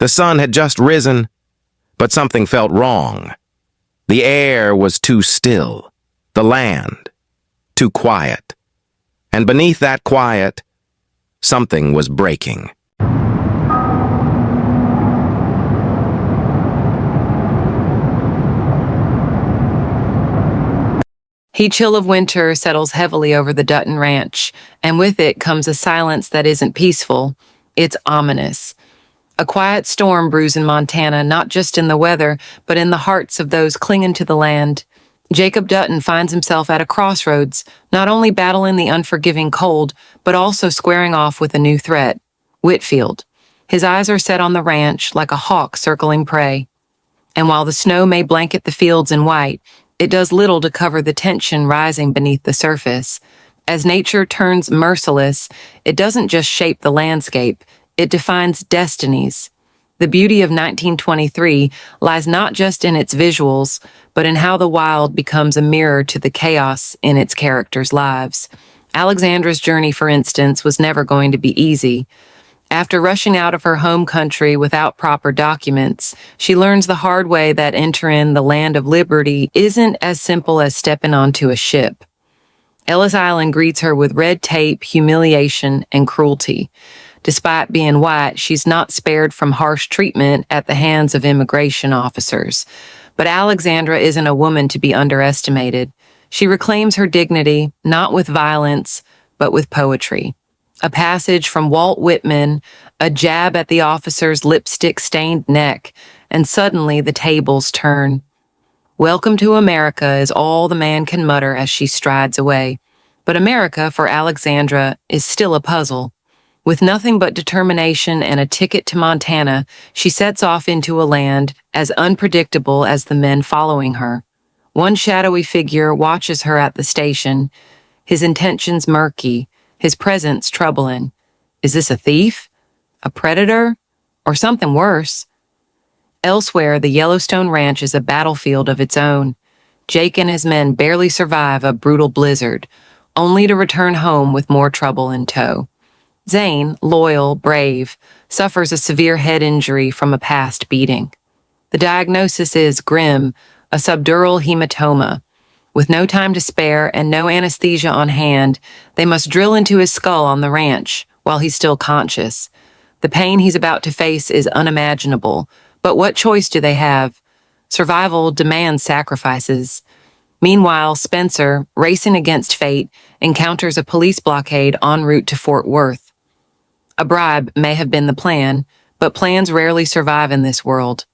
The sun had just risen, but something felt wrong. The air was too still, the land too quiet. And beneath that quiet, something was breaking. Heat chill of winter settles heavily over the Dutton ranch, and with it comes a silence that isn't peaceful, it's ominous. A quiet storm brews in Montana, not just in the weather, but in the hearts of those clinging to the land. Jacob Dutton finds himself at a crossroads, not only battling the unforgiving cold, but also squaring off with a new threat, Whitfield. His eyes are set on the ranch like a hawk circling prey. And while the snow may blanket the fields in white, it does little to cover the tension rising beneath the surface. As nature turns merciless, it doesn't just shape the landscape, it defines destinies. The beauty of 1923 lies not just in its visuals, but in how the wild becomes a mirror to the chaos in its characters' lives. Alexandra's journey, for instance, was never going to be easy. After rushing out of her home country without proper documents, she learns the hard way that entering the land of liberty isn't as simple as stepping onto a ship. Ellis Island greets her with red tape, humiliation, and cruelty. Despite being white, she's not spared from harsh treatment at the hands of immigration officers. But Alexandra isn't a woman to be underestimated. She reclaims her dignity, not with violence, but with poetry. A passage from Walt Whitman, a jab at the officer's lipstick-stained neck, and suddenly the tables turn. Welcome to America is all the man can mutter as she strides away. But America, for Alexandra, is still a puzzle. With nothing but determination and a ticket to Montana, she sets off into a land as unpredictable as the men following her. One shadowy figure watches her at the station, his intentions murky, his presence troubling. Is this a thief? A predator? Or something worse? Elsewhere, the Yellowstone Ranch is a battlefield of its own. Jake and his men barely survive a brutal blizzard, only to return home with more trouble in tow. Zane, loyal, brave, suffers a severe head injury from a past beating. The diagnosis is grim, a subdural hematoma. With no time to spare and no anesthesia on hand, they must drill into his skull on the ranch while he's still conscious. The pain he's about to face is unimaginable, but what choice do they have? Survival demands sacrifices. Meanwhile, Spencer, racing against fate, encounters a police blockade en route to Fort Worth. A bribe may have been the plan, but plans rarely survive in this world.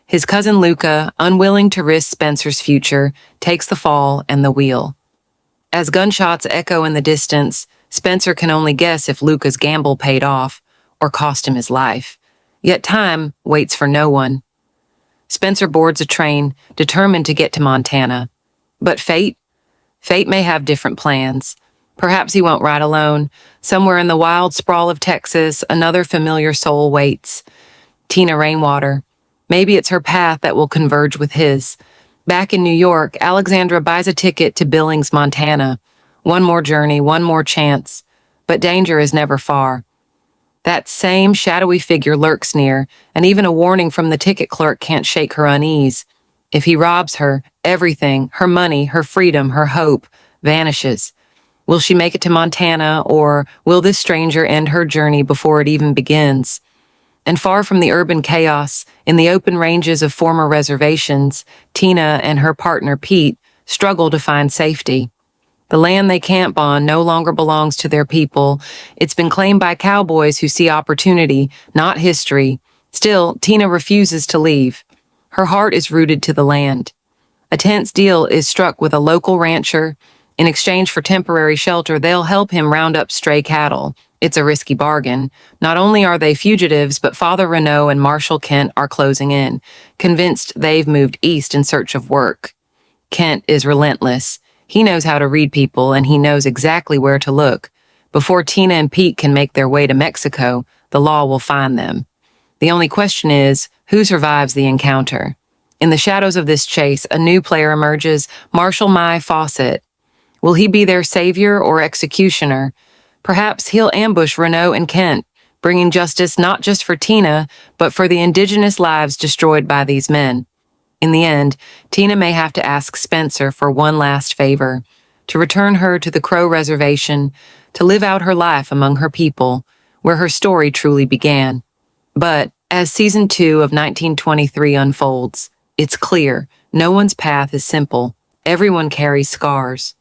His cousin Luca, unwilling to risk Spencer's future, takes the fall and the wheel. As gunshots echo in the distance, Spencer can only guess if Luca's gamble paid off or cost him his life. Yet time waits for no one. Spencer boards a train, determined to get to Montana. But fate? Fate may have different plans. Perhaps he won't ride alone. Somewhere in the wild sprawl of Texas, another familiar soul waits. Tina Rainwater. Maybe it's her path that will converge with his. Back in New York, Alexandra buys a ticket to Billings, Montana. One more journey, one more chance. But danger is never far. That same shadowy figure lurks near, and even a warning from the ticket clerk can't shake her unease. If he robs her, everything, her money, her freedom, her hope, vanishes. Will she make it to Montana, or will this stranger end her journey before it even begins? And far from the urban chaos, in the open ranges of former reservations, Tina and her partner Pete struggle to find safety. The land they camp on no longer belongs to their people. It's been claimed by cowboys who see opportunity, not history. Still, Tina refuses to leave. Her heart is rooted to the land. A tense deal is struck with a local rancher. In exchange for temporary shelter, they'll help him round up stray cattle. It's a risky bargain. Not only are they fugitives, but Father Renault and Marshall Kent are closing in, convinced they've moved east in search of work. Kent is relentless. He knows how to read people, and he knows exactly where to look. Before Tina and Pete can make their way to Mexico, the law will find them. The only question is, who survives the encounter? In the shadows of this chase, a new player emerges, Marshall Mai Fawcett. Will he be their savior or executioner? Perhaps he'll ambush Renault and Kent, bringing justice not just for Tina, but for the indigenous lives destroyed by these men. In the end, Tina may have to ask Spencer for one last favor, to return her to the Crow Reservation, to live out her life among her people, where her story truly began. But as season 2 of 1923 unfolds, it's clear no one's path is simple. Everyone carries scars.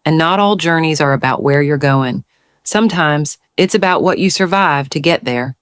And not all journeys are about where you're going. Sometimes it's about what you survive to get there.